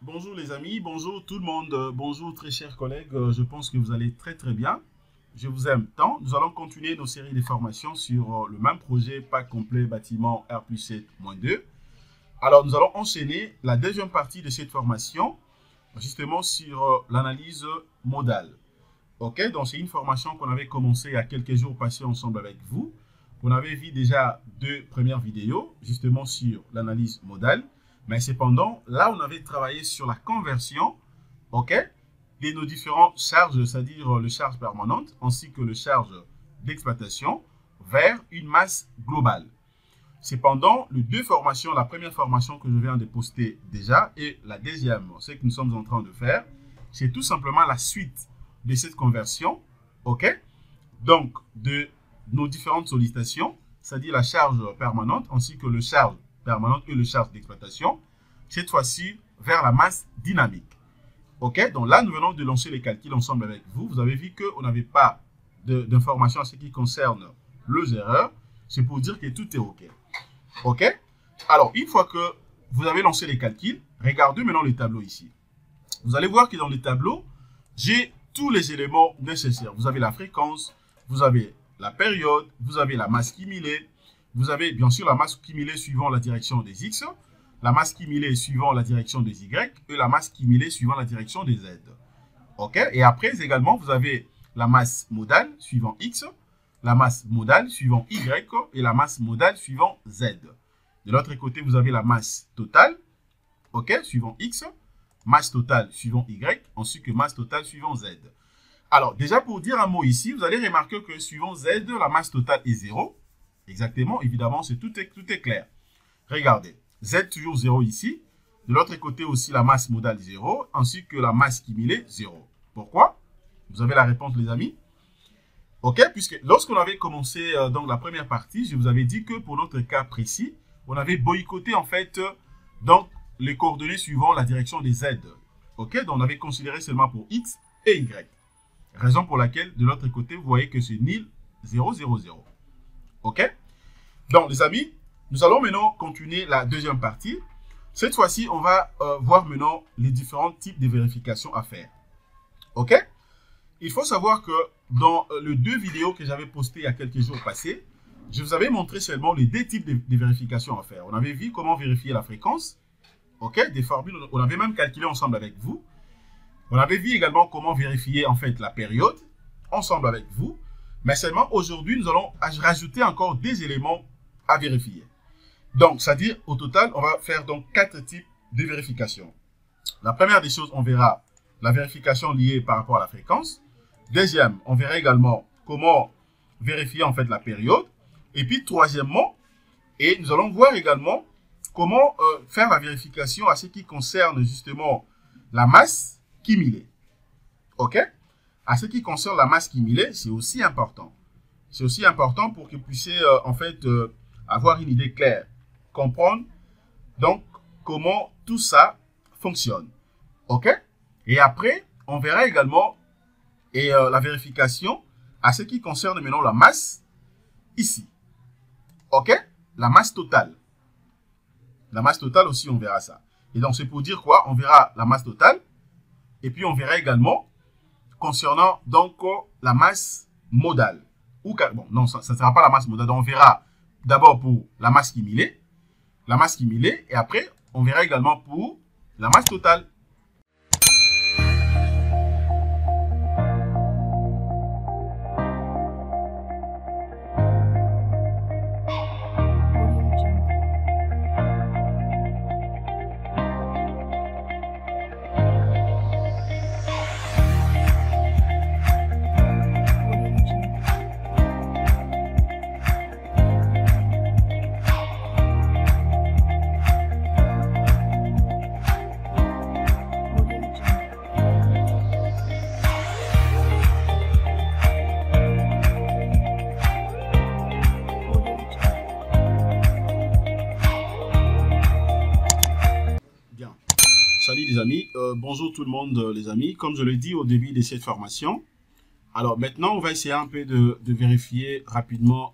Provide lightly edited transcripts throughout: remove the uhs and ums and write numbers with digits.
Bonjour les amis, bonjour tout le monde, bonjour très chers collègues, je pense que vous allez très bien. Je vous aime tant. Nous allons continuer nos séries de formations sur le même projet pack complet bâtiment R+7-2. Alors nous allons enchaîner la deuxième partie de cette formation justement sur l'analyse modale. Ok, donc c'est une formation qu'on avait commencé il y a quelques jours passés ensemble avec vous. On avait vu déjà 2 premières vidéos justement sur l'analyse modale. Mais cependant, là, on avait travaillé sur la conversion, ok, de nos différentes charges, c'est-à-dire le charge permanente ainsi que le charge d'exploitation vers une masse globale. Cependant, les 2 formations, la première formation que je viens de poster déjà et la deuxième, ce que nous sommes en train de faire, c'est tout simplement la suite de cette conversion, ok, donc de nos différentes sollicitations, c'est-à-dire la charge permanente ainsi que le charge permanente et le charge d'exploitation, cette fois-ci vers la masse dynamique. Ok, donc là, nous venons de lancer les calculs ensemble avec vous. Vous avez vu qu'on n'avait pas d'informations en ce qui concerne les erreurs. C'est pour dire que tout est OK. OK, alors, une fois que vous avez lancé les calculs, regardez maintenant le tableau ici. Vous allez voir que dans le tableau, j'ai tous les éléments nécessaires. Vous avez la fréquence, vous avez la période, vous avez la masse cumulée, vous avez bien sûr la masse cumulée suivant la direction des X, la masse cumulée suivant la direction des Y et la masse cumulée suivant la direction des Z. OK? Et après également, vous avez la masse modale suivant X, la masse modale suivant Y et la masse modale suivant Z. De l'autre côté, vous avez la masse totale, OK, suivant X, masse totale suivant Y, ainsi que masse totale suivant Z. Alors, déjà pour dire un mot ici, vous allez remarquer que suivant Z, la masse totale est 0. Exactement, évidemment, tout est clair. Regardez, Z toujours 0 ici. De l'autre côté aussi, la masse modale 0, ainsi que la masse cumulée 0. Pourquoi? Vous avez la réponse, les amis. OK, puisque lorsqu'on avait commencé donc la première partie, je vous avais dit que pour notre cas précis, on avait boycotté en fait donc les coordonnées suivant la direction des Z. OK, donc on avait considéré seulement pour X et Y. Raison pour laquelle, de l'autre côté, vous voyez que c'est nil 0, 0, 0. OK? Donc, les amis, nous allons maintenant continuer la deuxième partie. Cette fois-ci, on va voir maintenant les différents types de vérifications à faire. OK? Il faut savoir que dans les 2 vidéos que j'avais postées il y a quelques jours passés, je vous avais montré seulement les 2 types de vérifications à faire. On avait vu comment vérifier la fréquence. OK? Des formules, on avait même calculé ensemble avec vous. On avait vu également comment vérifier en fait la période ensemble avec vous. Mais seulement aujourd'hui, nous allons rajouter encore des éléments à vérifier. Donc, c'est-à-dire au total, on va faire donc 4 types de vérifications. La première des choses, on verra la vérification liée par rapport à la fréquence. Deuxième, on verra également comment vérifier en fait la période. Et puis troisièmement, et nous allons voir également comment faire la vérification à ce qui concerne justement la masse cumulée. OK? À ce qui concerne la masse cumulée, c'est aussi important. C'est aussi important pour que vous puissiez en fait avoir une idée claire, comprendre donc comment tout ça fonctionne. OK? Et après, on verra également la vérification à ce qui concerne maintenant la masse ici. OK? La masse totale. La masse totale aussi, on verra ça. Et donc, c'est pour dire quoi? On verra la masse totale. Et puis, on verra également concernant donc la masse modale. Ou, bon, non, ça ne sera pas la masse modale. Donc, on verra d'abord pour la masse cumulée. La masse cumulée. Et après, on verra également pour la masse totale. Salut les amis, bonjour tout le monde les amis. Comme je l'ai dit au début de cette formation, alors maintenant on va essayer un peu de vérifier rapidement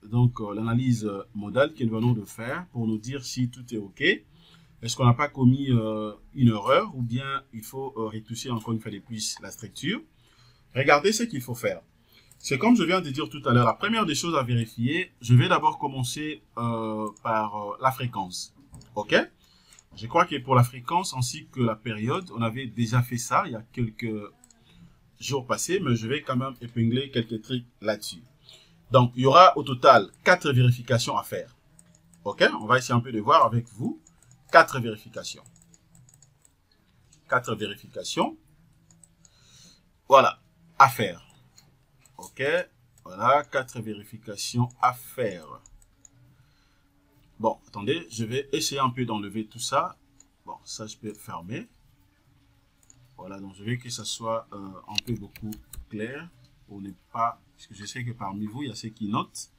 l'analyse modale que nous venons de faire pour nous dire si tout est OK. Est-ce qu'on n'a pas commis une erreur ou bien il faut retoucher encore une fois de plus la structure? Regardez ce qu'il faut faire. C'est comme je viens de dire tout à l'heure, la première des choses à vérifier, je vais d'abord commencer par la fréquence. OK? Je crois que pour la fréquence ainsi que la période, on avait déjà fait ça il y a quelques jours passés, mais je vais quand même épingler quelques trucs là-dessus. Donc, il y aura au total 4 vérifications à faire. OK? On va essayer un peu de voir avec vous. 4 vérifications. 4 vérifications. Voilà, à faire. OK? Voilà, 4 vérifications à faire. Bon, attendez, je vais essayer un peu d'enlever tout ça. Bon, ça, je peux fermer. Voilà, donc je veux que ça soit un peu beaucoup clair pour ne pas... Parce que je sais que parmi vous, il y a ceux qui notent.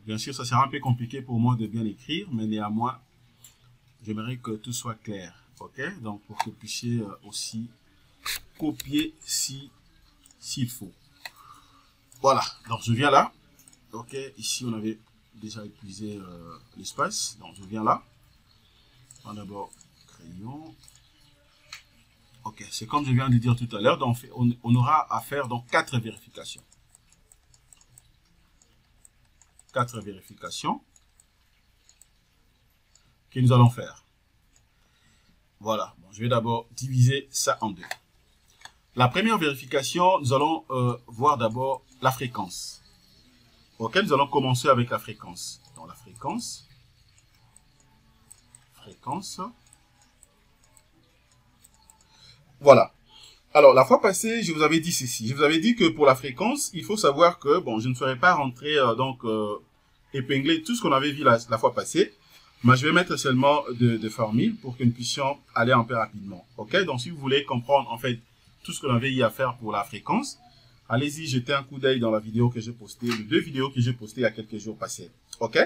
Bien sûr, ça sera un peu compliqué pour moi de bien écrire, mais néanmoins, j'aimerais que tout soit clair. OK? Donc, pour que vous puissiez aussi copier s'il faut. Voilà, donc je viens là. OK, ici, on avait déjà épuisé l'espace. Donc, je viens là. On va d'abord crayon. OK, c'est comme je viens de dire tout à l'heure. Donc, on aura à faire donc 4 vérifications. 4 vérifications que nous allons faire. Voilà, bon, je vais d'abord diviser ça en deux. La première vérification, nous allons voir d'abord la fréquence. OK, nous allons commencer avec la fréquence. Donc, la fréquence. Voilà. Alors, la fois passée, je vous avais dit ceci. Je vous avais dit que pour la fréquence, il faut savoir que, bon, je ne ferai pas rentrer, épingler tout ce qu'on avait vu la fois passée. Mais je vais mettre seulement de formules pour que nous puissions aller un peu rapidement. OK? Donc, si vous voulez comprendre, en fait, tout ce qu'on avait eu à faire pour la fréquence, allez-y, jetez un coup d'œil dans la vidéo que j'ai postée, les 2 vidéos que j'ai postées il y a quelques jours passés. OK?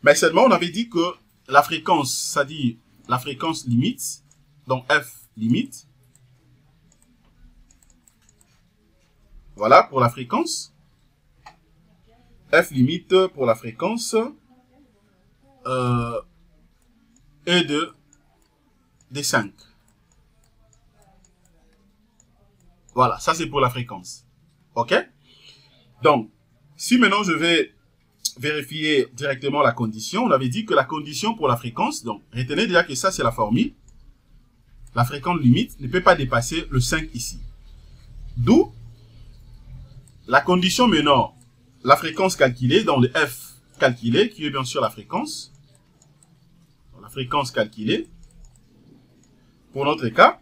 Mais seulement, on avait dit que la fréquence, ça dit la fréquence limite, donc F limite. Voilà, pour la fréquence. F limite pour la fréquence est de 5. Voilà, ça c'est pour la fréquence. OK? Donc, si maintenant je vais vérifier directement la condition, on avait dit que la condition pour la fréquence, donc retenez déjà que ça c'est la formule. La fréquence limite ne peut pas dépasser le 5 ici. D'où la condition maintenant, la fréquence calculée, dans le F calculé, qui est bien sûr la fréquence. La fréquence calculée, pour notre cas,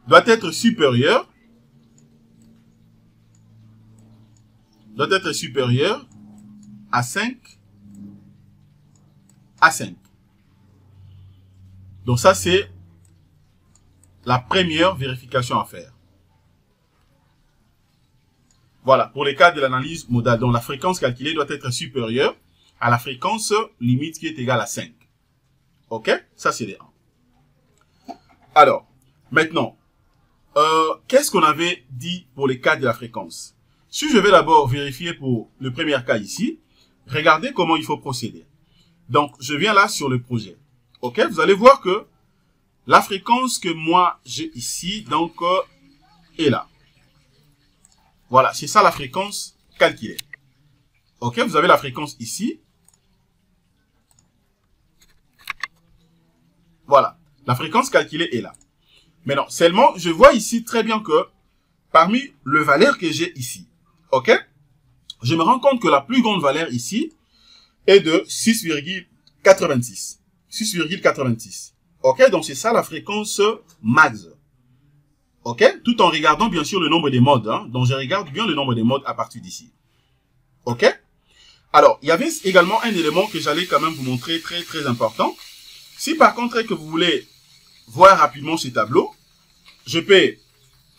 doit être supérieure à 5 à 5. Donc ça, c'est la première vérification à faire. Voilà, pour les cas de l'analyse modale, donc la fréquence calculée doit être supérieure à la fréquence limite qui est égale à 5. OK? Ça, c'est les 1. Alors, maintenant, qu'est-ce qu'on avait dit pour les cas de la fréquence? Si je vais d'abord vérifier pour le premier cas ici, regardez comment il faut procéder. Donc, je viens là sur le projet. OK? Vous allez voir que la fréquence que moi j'ai ici, donc, est là. Voilà, c'est ça la fréquence calculée. OK? Vous avez la fréquence ici. Voilà, la fréquence calculée est là. Maintenant, seulement, je vois ici très bien que parmi le valeur que j'ai ici, OK? Je me rends compte que la plus grande valeur ici est de 6,86. 6,86. OK? Donc, c'est ça la fréquence max. OK? Tout en regardant bien sûr le nombre des modes. Hein? Donc, je regarde bien le nombre des modes à partir d'ici. OK? Alors, il y avait également un élément que j'allais quand même vous montrer très, très important. Si par contre que vous voulez voir rapidement ce tableau, je peux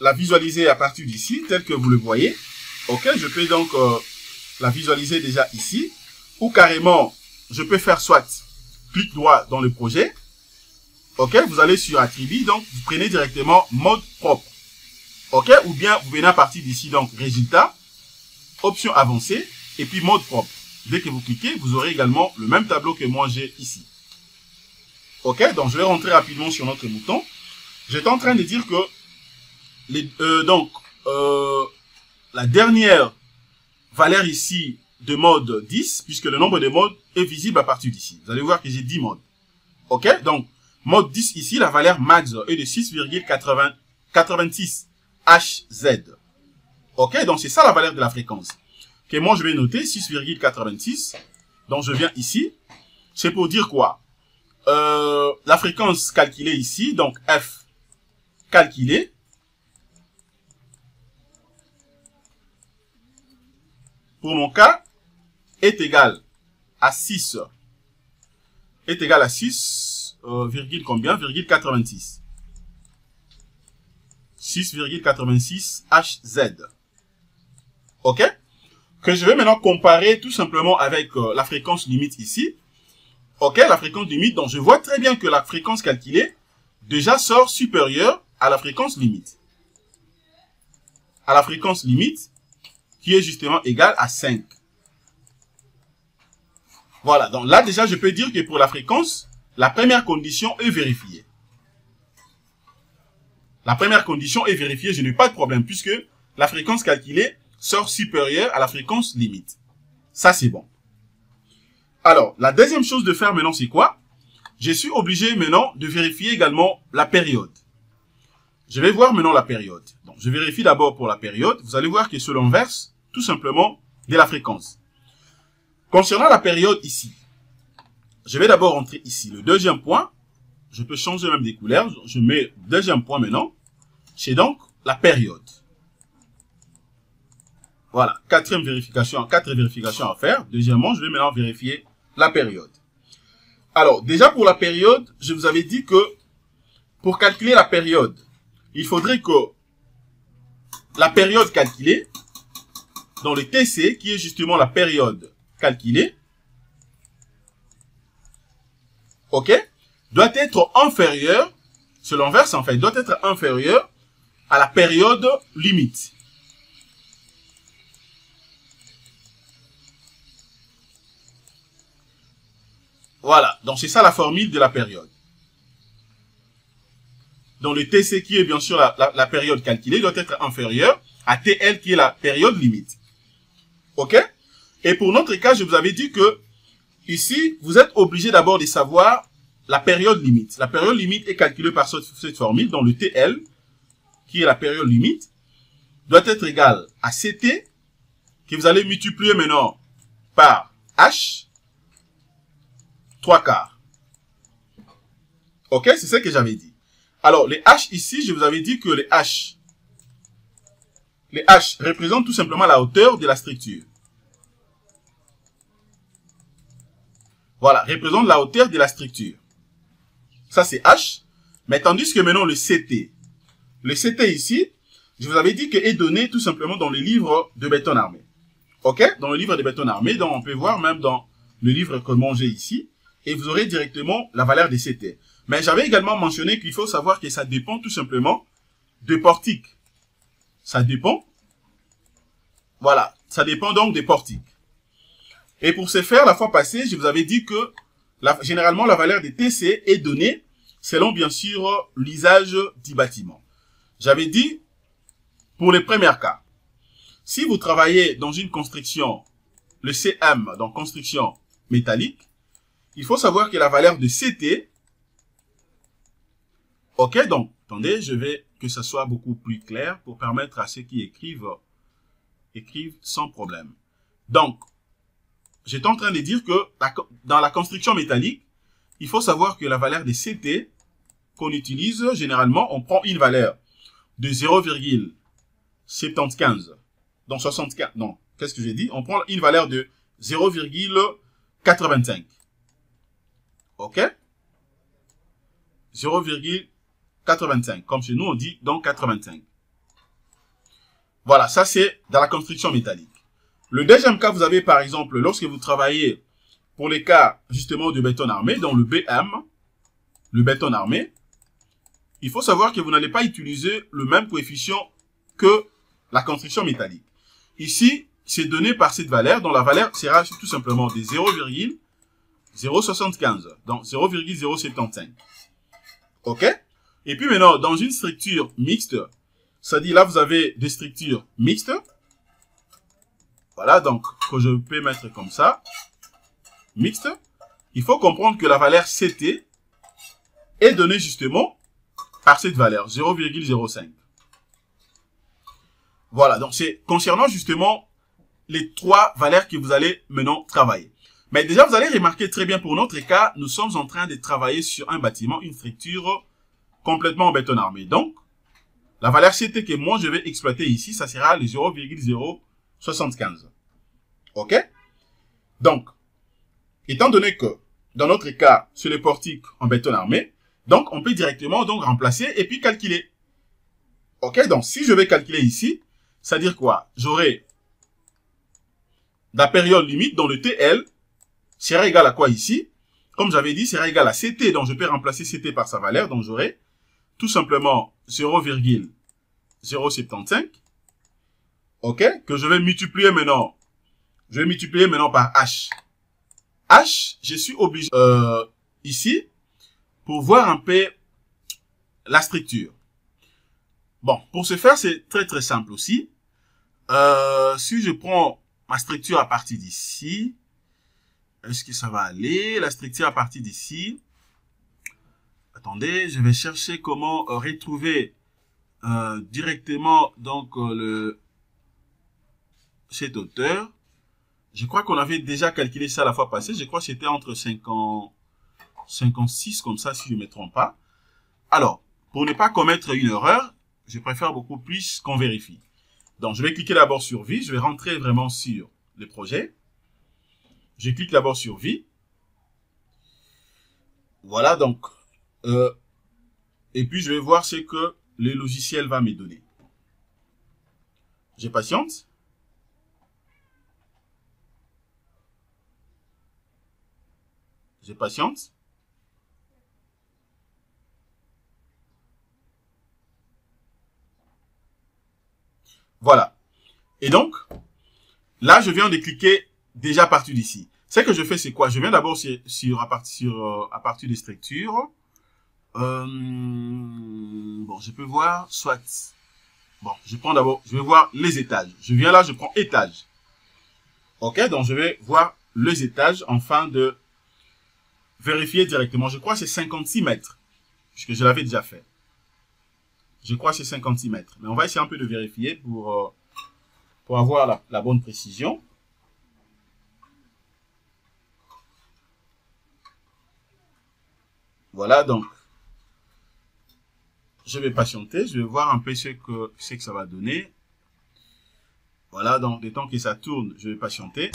la visualiser à partir d'ici, tel que vous le voyez. OK, je peux donc la visualiser déjà ici. Ou carrément, je peux faire soit clic droit dans le projet. OK, vous allez sur attribut, donc vous prenez directement mode propre. OK, ou bien vous venez à partir d'ici, donc résultat, option avancée, et puis mode propre. Dès que vous cliquez, vous aurez également le même tableau que moi j'ai ici. Ok, donc je vais rentrer rapidement sur notre bouton. J'étais en train de dire que la dernière valeur ici de mode 10, puisque le nombre de modes est visible à partir d'ici. Vous allez voir que j'ai 10 modes. Ok, donc mode 10 ici, la valeur max est de 6,86 Hz. Ok, donc c'est ça la valeur de la fréquence. Que moi je vais noter 6,86. Donc je viens ici. C'est pour dire quoi? La fréquence calculée ici, donc F calculée, pour mon cas, est égal à 6. Est égal à 6, combien? 86. 6,86 Hz. Ok? Que je vais maintenant comparer tout simplement avec la fréquence limite ici. Ok, la fréquence limite, donc je vois très bien que la fréquence calculée déjà sort supérieure à la fréquence limite. À la fréquence limite qui est justement égale à 5. Voilà, donc là déjà je peux dire que pour la fréquence, la première condition est vérifiée. La première condition est vérifiée, je n'ai pas de problème puisque la fréquence calculée sort supérieure à la fréquence limite. Ça c'est bon. Alors, la deuxième chose de faire maintenant, c'est quoi? Je suis obligé maintenant de vérifier également la période. Je vais voir maintenant la période. Donc, je vérifie d'abord pour la période. Vous allez voir que c'est l'inverse, tout simplement, de la fréquence. Concernant la période ici, je vais d'abord entrer ici. Le deuxième point, je peux changer même des couleurs. Je mets deuxième point maintenant. C'est donc la période. Voilà, quatre vérifications à faire. Deuxièmement, je vais maintenant vérifier la période. Alors, déjà pour la période, je vous avais dit que pour calculer la période, il faudrait que la période calculée, dans le TC, qui est justement la période calculée, ok, doit être inférieure, c'est l'inverse en fait, doit être inférieure à la période limite. Voilà, donc c'est ça la formule de la période. Donc le TC qui est bien sûr la période calculée doit être inférieur à TL qui est la période limite. Ok? Et pour notre cas, je vous avais dit que ici, vous êtes obligé d'abord de savoir la période limite. La période limite est calculée par cette formule, dont le TL, qui est la période limite, doit être égal à CT, que vous allez multiplier maintenant par H, 3/4. Ok, c'est ce que j'avais dit. Alors, les H ici, je vous avais dit que les H représentent tout simplement la hauteur de la structure. Voilà, représente la hauteur de la structure. Ça, c'est H. Mais tandis que maintenant, le CT ici, je vous avais dit que est donné tout simplement dans le livre de béton armé. Ok, dans le livre de béton armé, donc on peut voir même dans le livre que j'ai ici, et vous aurez directement la valeur de CT. Mais j'avais également mentionné qu'il faut savoir que ça dépend tout simplement de portique. Ça dépend. Voilà, ça dépend donc des portiques. Et pour ce faire, la fois passée, je vous avais dit que généralement la valeur de TC est donnée selon bien sûr l'usage du bâtiment. J'avais dit pour les premiers cas, si vous travaillez dans une construction, le CM, donc construction métallique, il faut savoir que la valeur de CT, ok, donc, attendez, je vais que ça soit beaucoup plus clair pour permettre à ceux qui écrivent sans problème. Donc, j'étais en train de dire que dans la construction métallique, il faut savoir que la valeur de CT qu'on utilise, généralement, on prend une valeur de 0,75. Donc 64, non, qu'est-ce que j'ai dit? On prend une valeur de 0,85. Ok? 0,85. Comme chez nous, on dit donc 85. Voilà, ça c'est dans la construction métallique. Le deuxième cas, vous avez par exemple, lorsque vous travaillez pour les cas justement de béton armé, dans le BM, le béton armé, il faut savoir que vous n'allez pas utiliser le même coefficient que la construction métallique. Ici, c'est donné par cette valeur, dont la valeur sera tout simplement de 0,75. Donc 0,075. OK? Et puis maintenant, dans une structure mixte, ça dit là, vous avez des structures mixtes. Voilà, donc, que je peux mettre comme ça. Mixte. Il faut comprendre que la valeur CT est donnée justement par cette valeur, 0,05. Voilà, donc c'est concernant justement les trois valeurs que vous allez maintenant travailler. Mais déjà, vous allez remarquer très bien pour notre cas, nous sommes en train de travailler sur un bâtiment, une structure complètement en béton armé. Donc, la valeur CT que moi je vais exploiter ici, ça sera le 0,075. OK? Donc, étant donné que dans notre cas, sur les portiques en béton armé, donc on peut directement donc remplacer et puis calculer. OK? Donc, si je vais calculer ici, ça veut dire quoi? J'aurai la période limite dont le TL sera égal à quoi ici? Comme j'avais dit, sera égal à CT. Donc, je peux remplacer CT par sa valeur. Donc, j'aurai tout simplement 0,075. OK? Que je vais multiplier maintenant. Je vais multiplier maintenant par H. H, je suis obligé ici pour voir un peu la structure. Bon, pour ce faire, c'est très très simple aussi. Si je prends ma structure à partir d'ici, est-ce que ça va aller? La structure à partir d'ici. Attendez, je vais chercher comment retrouver directement donc cette hauteur. Je crois qu'on avait déjà calculé ça la fois passée. Je crois que c'était entre 56 comme ça, si je ne me trompe pas. Alors, pour ne pas commettre une erreur, je préfère beaucoup plus qu'on vérifie. Donc, je vais cliquer d'abord sur Vie. Je vais rentrer vraiment sur le projet. Je clique d'abord sur Vie. Voilà, donc. Et puis, je vais voir ce que le logiciel va me donner. Je patiente. Je patiente. Voilà. Et donc, là, je viens de cliquer déjà à partir d'ici. Ce que je fais, c'est quoi? Je viens d'abord à partir des structures. Bon, je peux voir, soit. Bon, je prends d'abord, je vais voir les étages. Je viens là, je prends étage. OK, donc je vais voir les étages afin de vérifier directement. Je crois que c'est 56 mètres, puisque je l'avais déjà fait. Je crois que c'est 56 mètres. Mais on va essayer un peu de vérifier pour avoir la bonne précision. Voilà, donc, je vais patienter. Je vais voir un peu ce que ça va donner. Voilà, donc, le temps que ça tourne, je vais patienter.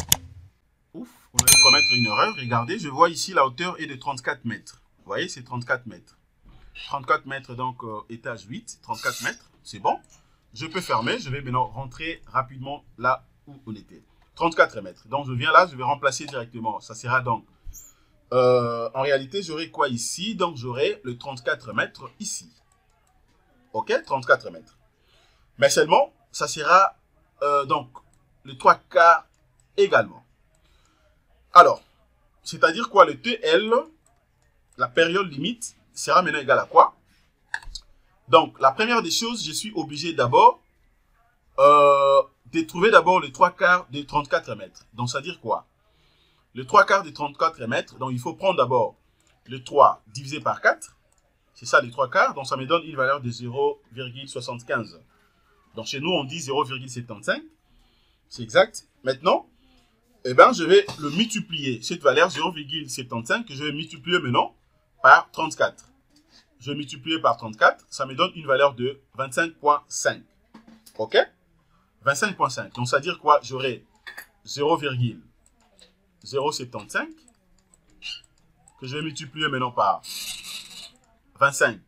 Ouf, on a dû commettre une erreur. Regardez, je vois ici la hauteur est de 34 mètres. Vous voyez, c'est 34 mètres. 34 mètres, donc étage 8, 34 mètres, c'est bon. Je peux fermer, je vais maintenant rentrer rapidement là où on était. 34 mètres. Donc je viens là, je vais remplacer directement. Ça sera donc, en réalité, j'aurai quoi ici? Donc j'aurai le 34 mètres ici. OK, 34 mètres. Mais seulement, ça sera donc le 3/4 également. Alors, c'est-à-dire quoi? Le TL, la période limite, sera maintenant égal à quoi? Donc, la première des choses, je suis obligé d'abord de trouver d'abord le 3/4 de 34 mètres. Donc, ça veut dire quoi? Le 3/4 de 34 mètres, donc il faut prendre d'abord le 3 divisé par 4. C'est ça, les 3/4. Donc, ça me donne une valeur de 0,75. Donc, chez nous, on dit 0,75. C'est exact. Maintenant, eh ben, je vais le multiplier. Cette valeur 0,75 que je vais multiplier maintenant par 34. Je multiplie par 34, ça me donne une valeur de 25,5. OK? 25,5. Donc, ça veut dire quoi? J'aurai 0,075 que je vais multiplier maintenant par 25.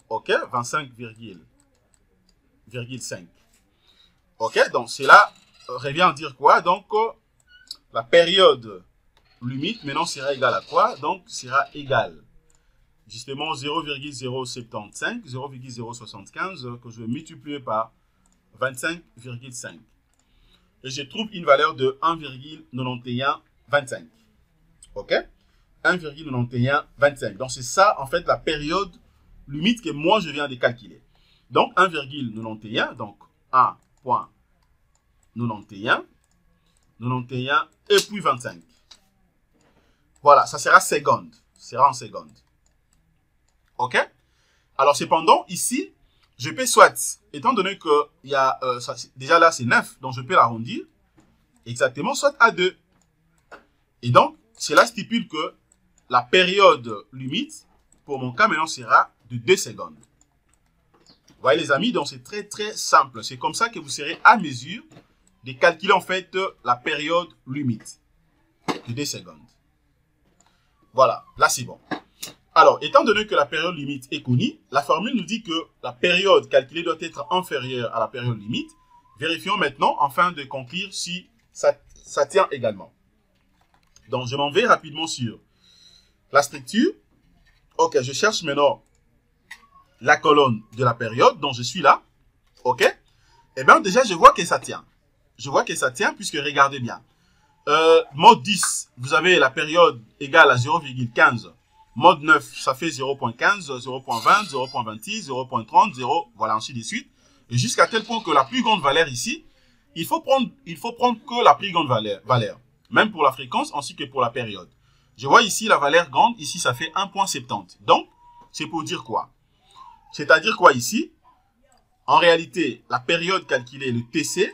OK? 25,5. OK? Donc, cela revient à dire quoi? Donc, la période limite maintenant sera égale à quoi? Donc, sera égale justement 0,075, 0,075 que je vais multiplier par 25,5. Et je trouve une valeur de 1,9125. OK? 1,9125. Donc, c'est ça, en fait, la période limite que moi, je viens de calculer. Donc, 1,91, donc 1,91, 91 et puis 25. Voilà, ça sera seconde. Ça sera en seconde. OK? Alors, cependant, ici, je peux soit, étant donné que il y a, déjà là, c'est 9, donc je peux l'arrondir exactement, soit à 2. Et donc, cela stipule que la période limite, pour mon cas, maintenant, sera de 2 secondes. Vous voyez, les amis, donc c'est très, très simple. C'est comme ça que vous serez à mesure de calculer, en fait, la période limite de 2 secondes. Voilà, là, c'est bon. Alors, étant donné que la période limite est connue, la formule nous dit que la période calculée doit être inférieure à la période limite. Vérifions maintenant, afin de conclure si ça tient également. Donc, je m'en vais rapidement sur la structure. OK, je cherche maintenant la colonne de la période, donc je suis là. OK? Eh bien, déjà, je vois que ça tient. Je vois que ça tient, puisque regardez bien. Mode 10, vous avez la période égale à 0,15. Mode 9, ça fait 0,15, 0,20, 0,26, 0,30, 0, voilà, ainsi de suite. Et jusqu'à tel point que la plus grande valeur ici, il faut prendre que la plus grande valeur. Même pour la fréquence, ainsi que pour la période. Je vois ici la valeur grande, ici ça fait 1,70. Donc, c'est pour dire quoi? C'est-à-dire quoi ici? En réalité, la période calculée, le TC,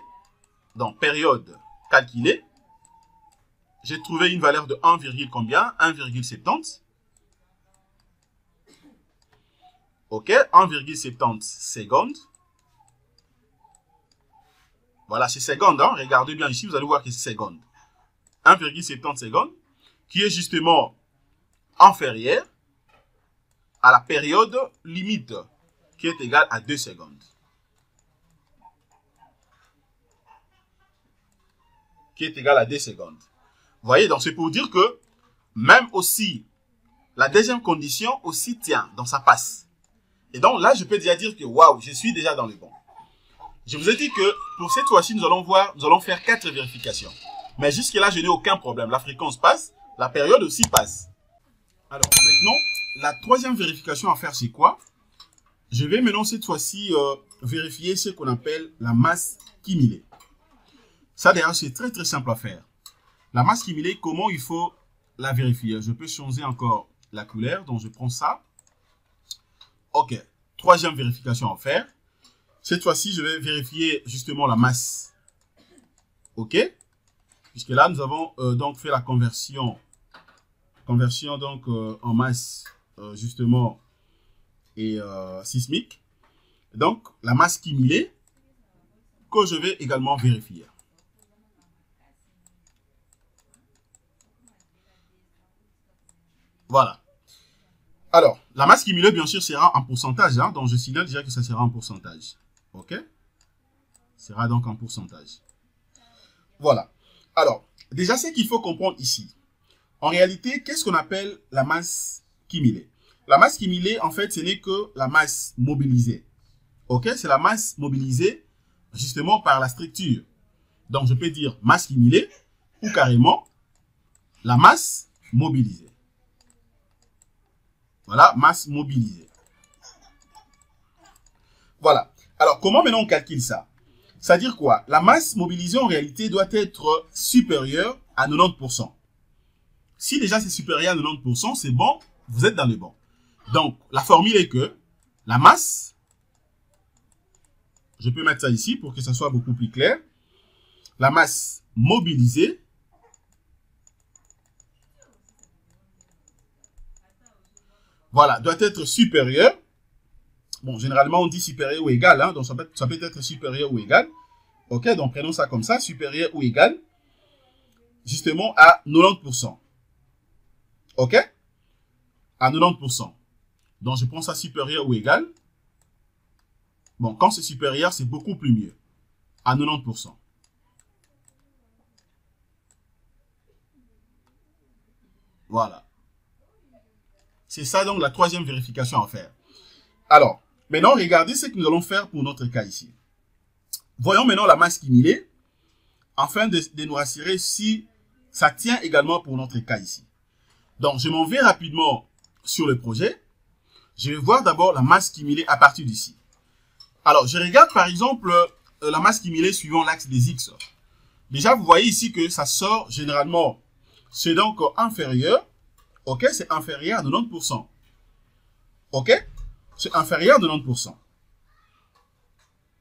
donc période calculée, j'ai trouvé une valeur de 1, combien? 1,70. OK, 1,70 secondes. Voilà, c'est secondes, hein? Regardez bien ici, vous allez voir que c'est secondes. 1,70 secondes, qui est justement inférieur à la période limite, qui est égale à 2 secondes. Qui est égale à 2 secondes. Vous voyez, donc c'est pour dire que même aussi, la deuxième condition aussi tient, donc ça passe. Et donc là, je peux déjà dire que waouh, je suis déjà dans le bon. Je vous ai dit que pour cette fois-ci, nous allons faire 4 vérifications. Mais jusque-là, je n'ai aucun problème. La fréquence passe, la période aussi passe. Alors maintenant, la troisième vérification à faire, c'est quoi? Je vais maintenant cette fois-ci vérifier ce qu'on appelle la masse cumulée. Ça d'ailleurs, c'est très très simple à faire. La masse cumulée, comment il faut la vérifier? Je peux changer encore la couleur, donc je prends ça. OK, troisième vérification à faire. Cette fois-ci, je vais vérifier justement la masse. OK? Puisque là, nous avons donc fait la conversion donc en masse justement et sismique. Donc, la masse cumulée que je vais également vérifier. Voilà. Alors, la masse cumulée, bien sûr, sera en pourcentage. Hein, donc, je signale déjà que ça sera en pourcentage. OK? Sera donc en pourcentage. Voilà. Alors, déjà, ce qu'il faut comprendre ici. En réalité, qu'est-ce qu'on appelle la masse cumulée? La masse cumulée, en fait, ce n'est que la masse mobilisée. OK? C'est la masse mobilisée, justement, par la structure. Donc, je peux dire masse cumulée ou carrément la masse mobilisée. Voilà, masse mobilisée. Voilà. Alors, comment maintenant on calcule ça? C'est-à-dire quoi? La masse mobilisée, en réalité, doit être supérieure à 90%. Si déjà c'est supérieur à 90%, c'est bon, vous êtes dans le bon. Donc, la formule est que la masse, je peux mettre ça ici pour que ça soit beaucoup plus clair. La masse mobilisée voilà, doit être supérieure. Bon, généralement, on dit supérieur ou égal, hein, donc ça peut être supérieur ou égal. OK, donc prenons ça comme ça, supérieur ou égal, justement à 90%. OK? À 90%. Donc, je prends ça supérieur ou égal. Bon, quand c'est supérieur, c'est beaucoup plus mieux. À 90%. Voilà. C'est ça donc la troisième vérification à faire. Alors, maintenant, regardez ce que nous allons faire pour notre cas ici. Voyons maintenant la masse cumulée, afin de nous rassurer si ça tient également pour notre cas ici. Donc, je m'en vais rapidement sur le projet. Je vais voir d'abord la masse cumulée à partir d'ici. Alors, je regarde par exemple la masse cumulée suivant l'axe des X. Déjà, vous voyez ici que ça sort généralement, c'est donc inférieur. Ok, c'est inférieur à 90%. Ok, c'est inférieur à 90%. Je ne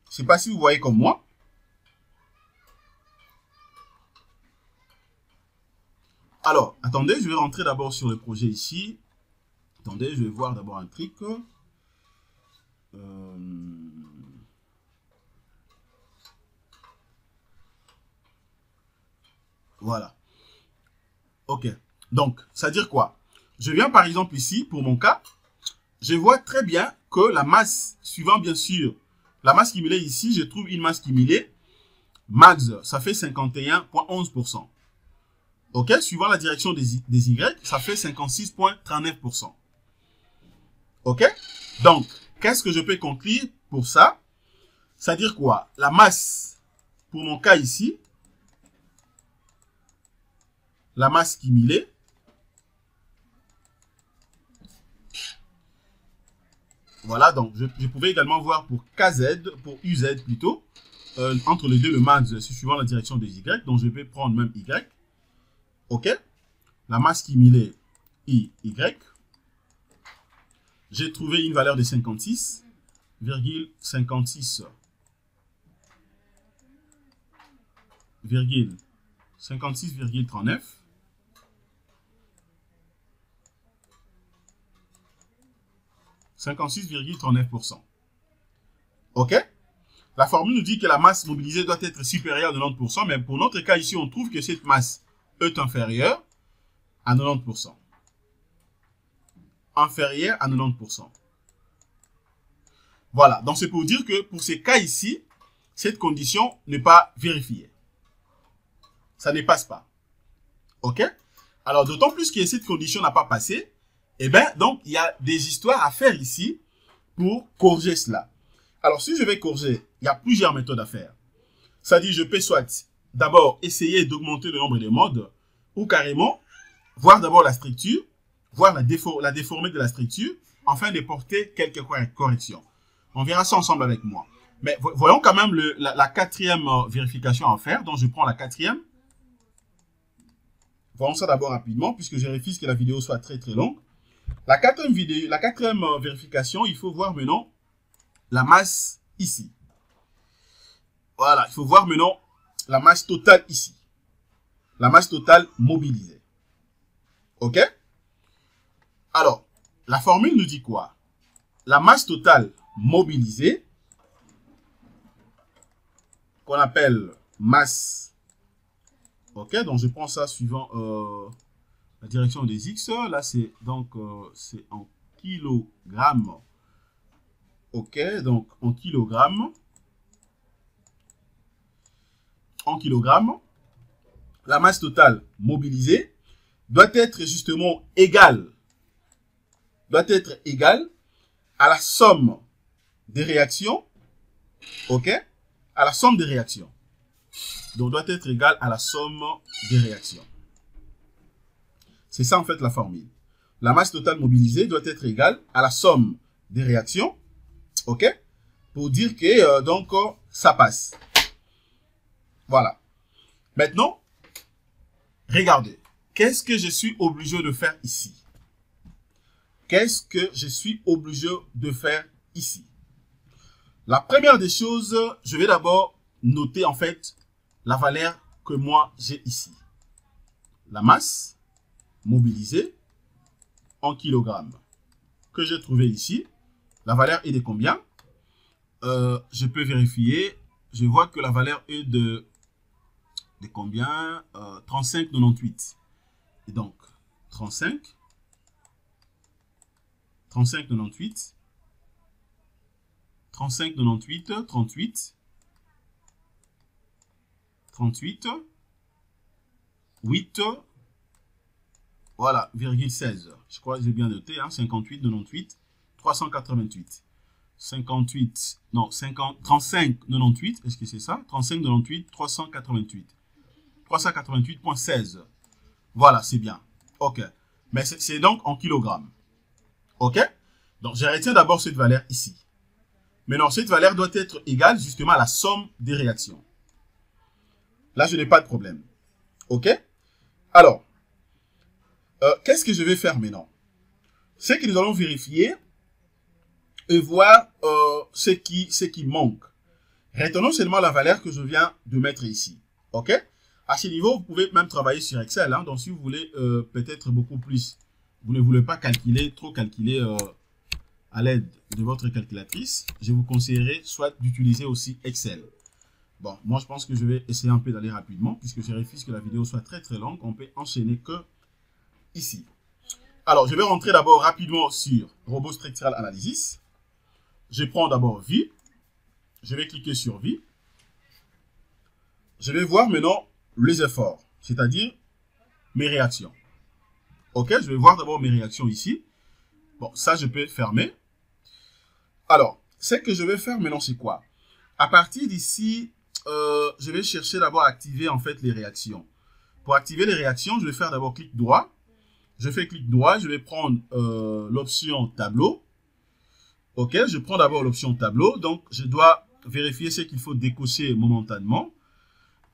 sais pas si vous voyez comme moi. Alors, attendez, je vais rentrer d'abord sur le projet ici. Attendez, je vais voir d'abord un truc. Voilà. Ok. Donc, ça veut dire quoi? Je viens par exemple ici, pour mon cas, je vois très bien que la masse, suivant bien sûr, la masse cumulée ici, je trouve une masse cumulée, max, ça fait 51,11%. Ok, suivant la direction des Y, ça fait 56,39%. Ok, donc, qu'est-ce que je peux conclure pour ça? C'est-à-dire quoi? La masse, pour mon cas ici, la masse cumulée, voilà, donc je pouvais également voir pour KZ, pour UZ plutôt, entre les deux, le max, suivant la direction des Y, donc je vais prendre même Y. Ok, la masse cumulée IY, j'ai trouvé une valeur de 56,56,39. 56,39%. Ok? La formule nous dit que la masse mobilisée doit être supérieure à 90%, mais pour notre cas ici, on trouve que cette masse est inférieure à 90%. Inférieure à 90%. Voilà, donc c'est pour dire que pour ces cas ici, cette condition n'est pas vérifiée. Ça ne passe pas. Ok? Alors, d'autant plus que cette condition n'a pas passé, eh bien, donc, il y a des histoires à faire ici pour corriger cela. Alors, si je vais corriger, il y a plusieurs méthodes à faire. Ça dit, je peux soit d'abord essayer d'augmenter le nombre de modes ou carrément voir d'abord la structure, voir la déformée de la structure, afin de porter quelques corrections. On verra ça ensemble avec moi. Mais voyons quand même la quatrième vérification à faire. Donc, je prends la quatrième. Voyons ça d'abord rapidement, puisque je refuse que la vidéo soit très très longue. La quatrième vérification, il faut voir maintenant la masse ici. Voilà, il faut voir maintenant la masse totale ici. La masse totale mobilisée. Ok? Alors, la formule nous dit quoi? La masse totale mobilisée, qu'on appelle masse. Ok, donc je prends ça suivant la direction des X. Là, c'est donc c'est en kilogrammes. Ok, donc en kilogrammes. En kilogrammes, la masse totale mobilisée doit être justement égale. À la somme des réactions. Ok, à la somme des réactions. Donc, doit être égale à la somme des réactions. C'est ça, en fait, la formule. La masse totale mobilisée doit être égale à la somme des réactions. OK? Pour dire que, donc, ça passe. Voilà. Maintenant, regardez. Qu'est-ce que je suis obligé de faire ici? Qu'est-ce que je suis obligé de faire ici? La première des choses, je vais d'abord noter, en fait, la valeur que moi j'ai ici. La masse mobilisée en kilogrammes que j'ai trouvé ici. La valeur est de combien? Je peux vérifier. Je vois que la valeur est de combien? 35,98. Et donc, 35,98. 35,98, 38, 8, voilà, 16. Je crois que j'ai bien noté, hein, 58, 98, 388. 58, non, 50, 35, 98, est-ce que c'est ça? 35, 98, 388. 388,16. Voilà, c'est bien. Ok. Mais c'est donc en kilogrammes. OK? Donc, je retiens d'abord cette valeur ici. Maintenant, cette valeur doit être égale justement à la somme des réactions. Là, je n'ai pas de problème. OK? Alors, qu'est-ce que je vais faire maintenant? C'est que nous allons vérifier et voir ce qui manque. Retenons seulement la valeur que je viens de mettre ici. OK? À ce niveau, vous pouvez même travailler sur Excel. Hein, donc, si vous voulez peut-être beaucoup plus, vous ne voulez pas trop calculer à l'aide de votre calculatrice, je vous conseillerais soit d'utiliser aussi Excel. Bon, moi, je pense que je vais essayer un peu d'aller rapidement, puisque je refuse que la vidéo soit très très longue. On peut enchaîner que ici. Alors, je vais rentrer d'abord rapidement sur Robot Structural Analysis. Je prends d'abord Vie. Je vais cliquer sur Vie. Je vais voir maintenant les efforts, c'est-à-dire mes réactions. OK, je vais voir d'abord mes réactions ici. Bon, ça, je peux fermer. Alors, ce que je vais faire maintenant, c'est quoi? À partir d'ici, je vais chercher d'abord à activer en fait les réactions. Pour activer les réactions, je vais faire d'abord clic droit. Je fais clic droit, je vais prendre l'option tableau. OK, je prends d'abord l'option tableau. Donc, je dois vérifier ce qu'il faut décocher momentanément.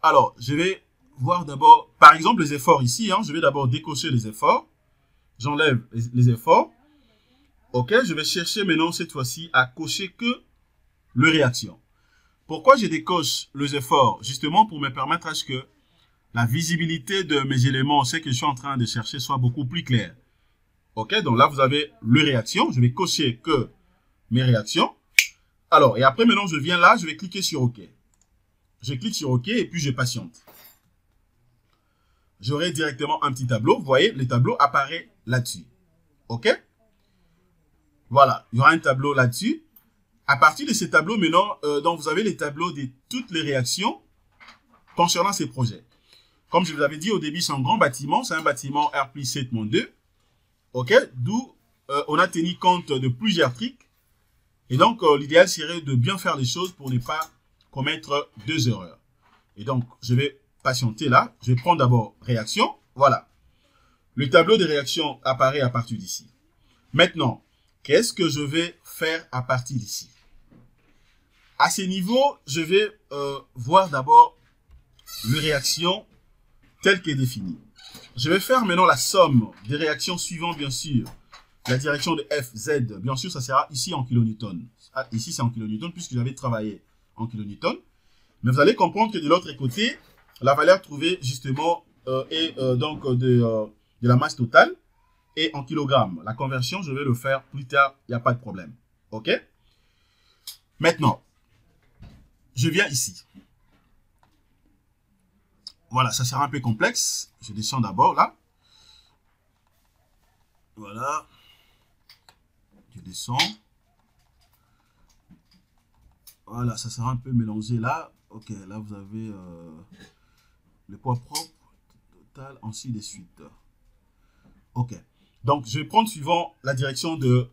Alors, je vais voir d'abord, par exemple, les efforts ici. Hein, je vais d'abord décocher les efforts. J'enlève les efforts. OK, je vais chercher maintenant cette fois-ci à cocher que les réactions. Pourquoi je décoche les efforts? Justement pour me permettre à ce que la visibilité de mes éléments, ce que je suis en train de chercher, soit beaucoup plus claire. OK, donc là, vous avez les réactions. Je vais cocher que mes réactions. Alors, et après, maintenant, je viens là, je vais cliquer sur OK. Je clique sur OK et puis je patiente. J'aurai directement un petit tableau. Vous voyez, le tableau apparaît là-dessus. OK? Voilà, il y aura un tableau là-dessus. À partir de ces tableaux, maintenant, donc vous avez les tableaux de toutes les réactions concernant ces projets. Comme je vous avais dit au début, c'est un grand bâtiment. C'est un bâtiment R+7-2. OK? D'où on a tenu compte de plusieurs trucs. Et donc, l'idéal serait de bien faire les choses pour ne pas commettre deux erreurs. Et donc, je vais patienter là. Je vais prendre d'abord réaction. Voilà. Le tableau de réaction apparaît à partir d'ici. Maintenant, qu'est-ce que je vais faire à partir d'ici? À ce niveau, je vais voir d'abord les réactions telles qu'elles définies. Je vais faire maintenant la somme des réactions suivantes, bien sûr. La direction de FZ, bien sûr, ça sera ici en kilonewton. Ah, ici, c'est en kilonewton puisque j'avais travaillé en kilonewton. Mais vous allez comprendre que de l'autre côté, la valeur trouvée justement est donc de la masse totale et en kilogrammes. La conversion, je vais le faire plus tard, il n'y a pas de problème. OK? Maintenant, je viens ici. Voilà, ça sera un peu complexe. Je descends d'abord là. Voilà. Je descends. Voilà, ça sera un peu mélangé là. OK, là vous avez le poids propre, total, ainsi de suite. OK. Donc, je vais prendre suivant la direction de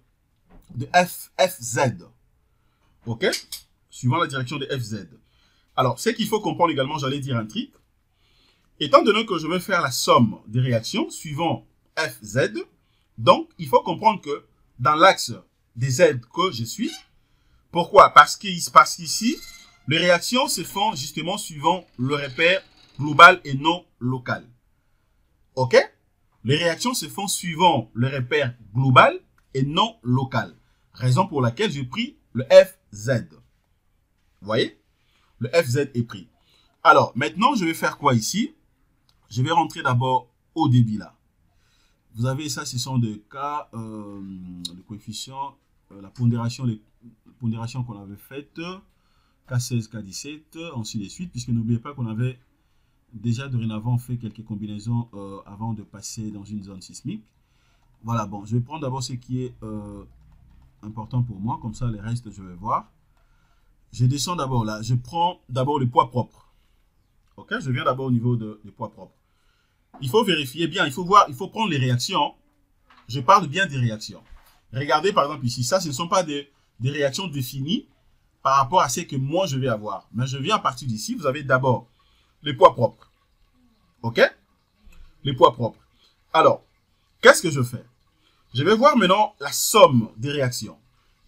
FZ. OK? Suivant la direction de FZ. Alors, ce qu'il faut comprendre également, j'allais dire un truc. Étant donné que je vais faire la somme des réactions suivant FZ, donc, il faut comprendre que dans l'axe des Z que je suis, pourquoi? Parce qu'ici, les réactions se font justement suivant le repère global et non local. OK? Les réactions se font suivant le repère global et non local. Raison pour laquelle j'ai pris le FZ. Vous voyez? Le FZ est pris. Alors, maintenant, je vais faire quoi ici? Je vais rentrer d'abord au débit là. Vous avez ça, ce sont des cas, le coefficient, la pondération qu'on avait faite, K16, K17, ainsi de suite, puisque n'oubliez pas qu'on avait déjà dorénavant fait quelques combinaisons avant de passer dans une zone sismique. Voilà, bon, je vais prendre d'abord ce qui est important pour moi, comme ça les restes je vais voir. Je descends d'abord là, je prends d'abord le poids propre. Ok, je viens d'abord au niveau des poids propres. Il faut vérifier bien, il faut voir, il faut prendre les réactions. Je parle bien des réactions. Regardez par exemple ici, ça ce ne sont pas des réactions définies par rapport à ce que moi je vais avoir. Mais je viens à partir d'ici, vous avez d'abord les poids propres. Ok? Les poids propres. Alors, qu'est-ce que je fais? Je vais voir maintenant la somme des réactions.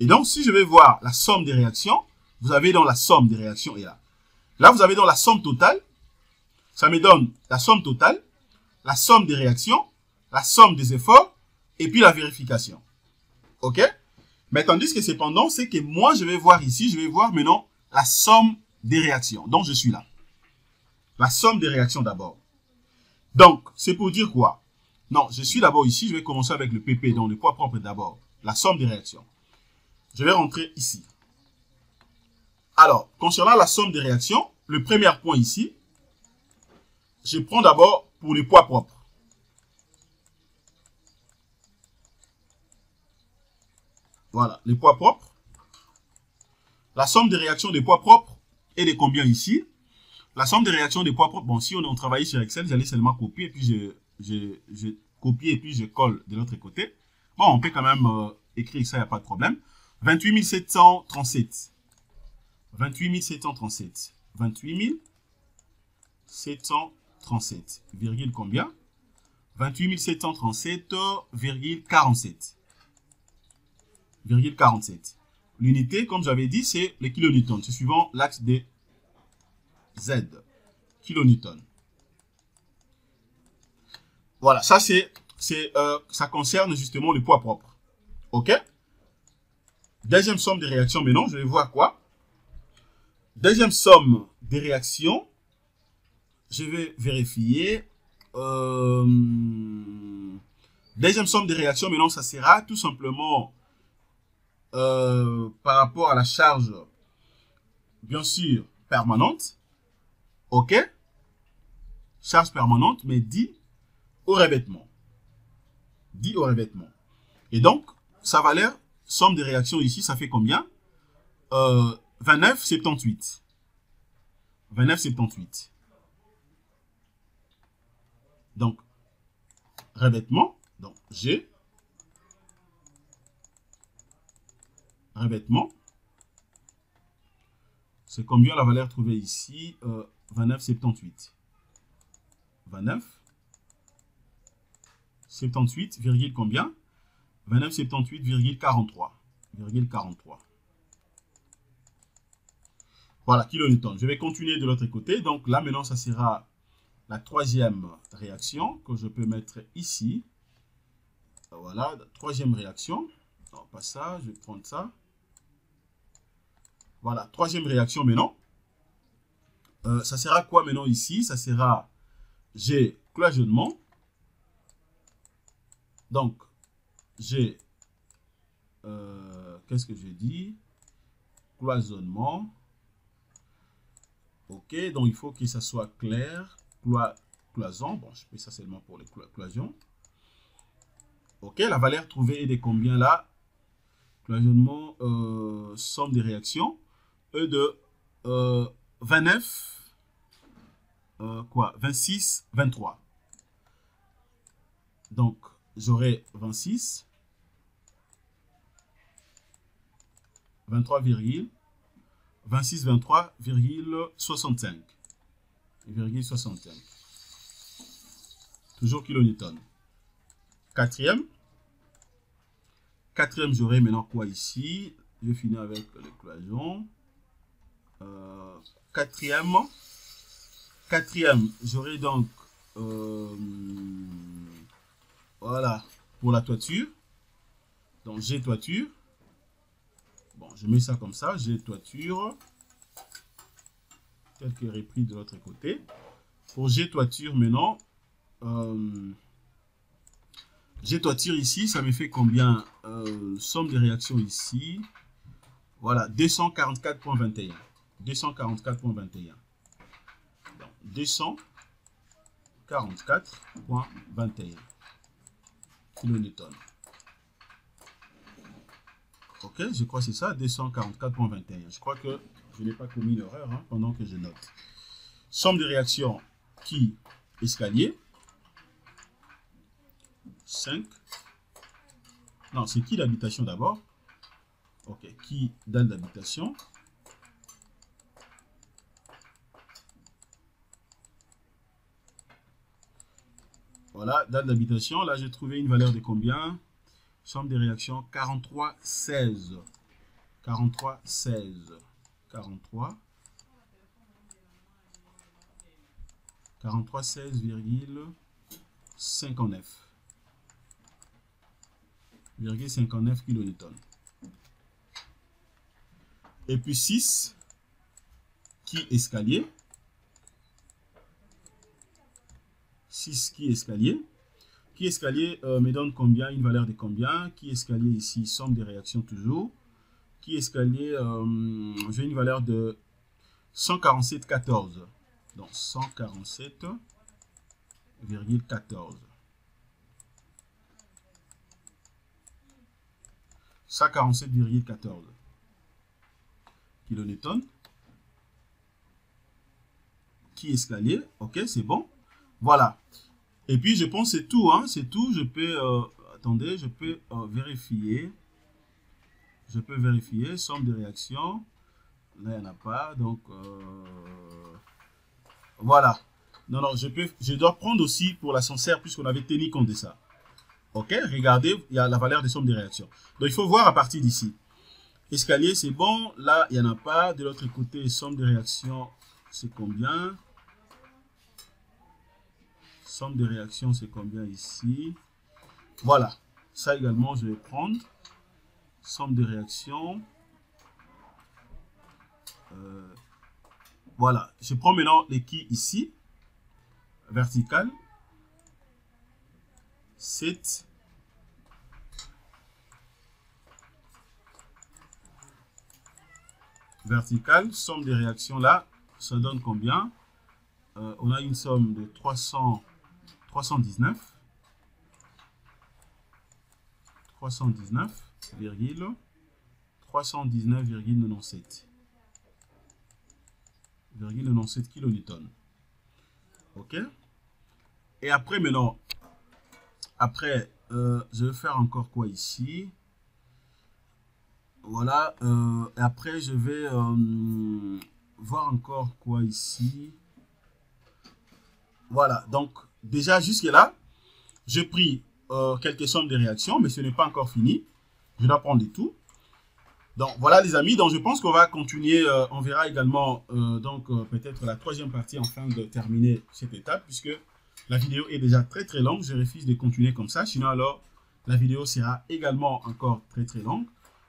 Et donc, si je vais voir la somme des réactions, vous avez dans la somme des réactions et là. Là, vous avez dans la somme totale. Ça me donne la somme totale, la somme des réactions, la somme des efforts et puis la vérification. OK? Mais tandis que cependant, c'est que moi, je vais voir ici, je vais voir maintenant la somme des réactions. Donc, je suis là. La somme des réactions d'abord. Donc, c'est pour dire quoi? Non, je suis d'abord ici, je vais commencer avec le PP, donc le poids propre d'abord. La somme des réactions. Je vais rentrer ici. Alors, concernant la somme des réactions, le premier point ici, je prends d'abord pour les poids propres. Voilà, les poids propres. La somme des réactions des poids propres est de combien ici? La somme des réactions des poids propres, bon, si on travaille sur Excel, j'allais seulement copier, et puis je copie et puis je colle de l'autre côté. Bon, on peut quand même écrire ça, il n'y a pas de problème. 28 737. 28 737. 28 737, virgule combien? 28 737,47. 47. L'unité, comme j'avais dit, c'est les kilonewtons. C'est suivant l'axe des Z. Kilonewtons. Voilà, ça ça concerne justement le poids propre. OK? Deuxième somme des réactions maintenant, je vais voir quoi? Deuxième somme des réactions, je vais vérifier. Deuxième somme des réactions maintenant, ça sera tout simplement par rapport à la charge, bien sûr, permanente. OK? Charge permanente, mais dit au revêtement. Dit au revêtement. Et donc, sa valeur, somme des réactions ici, ça fait combien? 29,78. 29,78. Donc, revêtement. Donc, G. Revêtement. C'est combien la valeur trouvée ici? 29,78. 29,78, virgule combien? 29,78,43. 43. Voilà, kilonewtons. Je vais continuer de l'autre côté. Donc là, maintenant, ça sera la troisième réaction que je peux mettre ici. Voilà, troisième réaction. Non, pas ça, je vais prendre ça. Voilà, troisième réaction maintenant. Ça sera quoi maintenant ici? Ça sera G, cloisonnement. Donc, G, qu'est-ce que je dis? Cloisonnement. OK, donc il faut que ça soit clair. Cloison. Bon, je fais ça seulement pour les cloisons. OK, la valeur trouvée est de combien là? Cloisonnement, somme des réactions. E de 29, 26, 23. Donc, j'aurai 26, 23, 26, 23,65. 65. Toujours kilonewton. Quatrième, j'aurai maintenant quoi ici? Je finis avec les cloisons. Quatrième, j'aurai donc voilà pour la toiture. Donc G toiture. Bon, je mets ça comme ça, G toiture. Tel que repris de l'autre côté. Pour G toiture maintenant, G toiture ici, ça me fait combien? Somme des réactions ici. Voilà, 244,21. 244,21. 244,21 kilonewtons. OK, je crois que c'est ça, 244,21. Je crois que je n'ai pas commis l'erreur pendant que je note. Somme de réactions qui escalier. 5. Non, c'est qui d'habitation d'abord? OK, qui dalle d'habitation? Voilà, date d'habitation. Là, j'ai trouvé une valeur de combien? Somme des réactions 43,16. 43,16. 43,16,59 kilonewtons. Et puis 6 qui escalier. 6 qui escalier. Qui escalier me donne combien? Une valeur de combien? Qui escalier ici? Somme des réactions toujours. Qui escalier, j'ai une valeur de 147,14. Donc 147,14. 147,14 kilonewtons. Qui escalier, ok, c'est bon. Voilà. Et puis je pense que c'est tout, hein, c'est tout. Je peux, attendez, je peux vérifier. Je peux vérifier, somme de réactions. Là, il n'y en a pas, donc voilà. Non, non, je dois prendre aussi pour l'ascenseur, puisqu'on avait tenu compte de ça. Ok, regardez, il y a la valeur des sommes de réactions. Donc, il faut voir à partir d'ici. Escalier, c'est bon. Là, il n'y en a pas. De l'autre côté, somme de réactions, c'est combien? Somme de réactions, c'est combien ici? Voilà. Ça également, je vais prendre. Somme de réactions. Voilà. Je prends maintenant les qui ici. Vertical. 7. Vertical. Somme des réactions là. Ça donne combien? On a une somme de 319. 319,97 kilonewtons. Ok. Et après maintenant, après je vais faire encore quoi ici? Voilà. Et après je vais voir encore quoi ici. Voilà. Donc déjà jusque là, j'ai pris quelques sommes de réactions, mais ce n'est pas encore fini. Je dois prendre du tout. Donc voilà les amis, donc je pense qu'on va continuer, on verra également peut-être la troisième partie afin de terminer cette étape, puisque la vidéo est déjà très très longue, je refuse de continuer comme ça, sinon alors la vidéo sera également encore très très longue.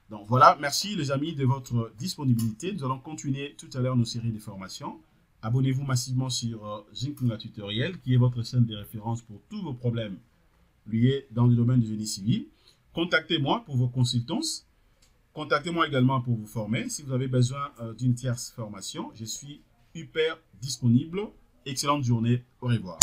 Donc voilà, merci les amis de votre disponibilité, nous allons continuer tout à l'heure nos séries de formations. Abonnez-vous massivement sur Jinkuna Tutoriel, qui est votre chaîne de référence pour tous vos problèmes liés dans le domaine du génie civil. Contactez-moi pour vos consultances. Contactez-moi également pour vous former. Si vous avez besoin d'une tierce formation, je suis hyper disponible. Excellente journée. Au revoir.